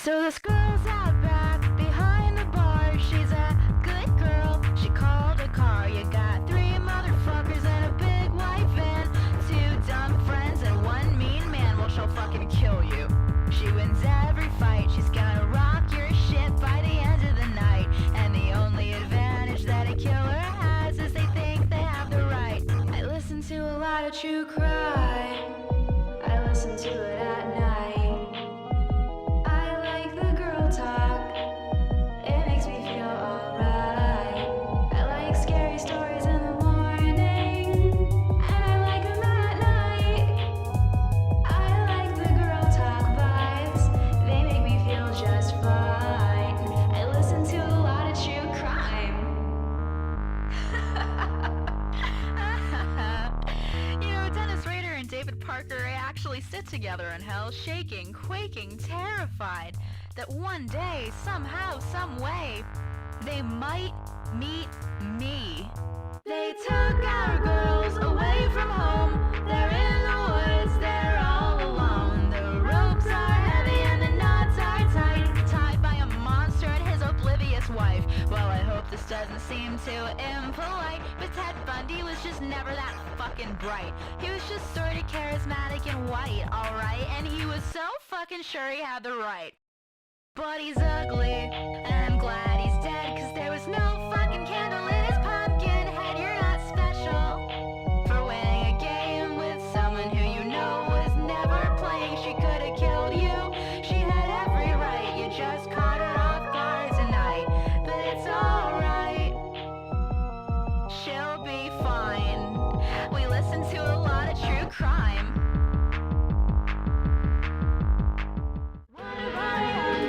So this girl's out back behind the bar. She's a good girl. She called a car. You got 3 motherfuckers and a big white van, 2 dumb friends and 1 mean man. Well, she'll fucking kill you. She wins every fight. She's gonna rock your shit by the end of the night. And the only advantage that a killer has is they think they have the right. I listen to a lot of true crime. I listen to it at night. They actually sit together in hell, shaking, quaking, terrified that one day, somehow, some way, they might meet me. They took our girls away from home. They're in the woods, they're all alone. The ropes are heavy and the knots are tight, tied by a monster and his oblivious wife. Well, I hope this doesn't seem too impolite, but Ted Bundy was just never that fucking bright. He was just sort of charismatic and white, alright, and he was so fucking sure he had the right. But he's ugly, and I'm glad he's dead, cause there was no fucking candle in his pumpkin head. You're not special for winning a game with someone who you know was never playing. She could have killed you, she had every right. You just caught her off guard tonight, but it's alright, she'll be fine. We listen to a lot of true crime.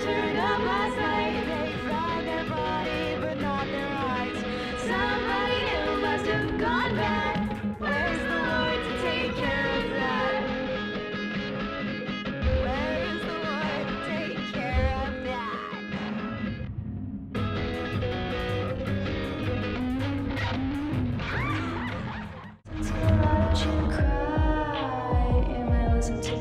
Turned up last night, they found their body but not their hearts. Somebody new must have gone bad. Where's the Lord to take care of that? Where's the Lord to take care of that? Listen to a lot of true crime. I listen to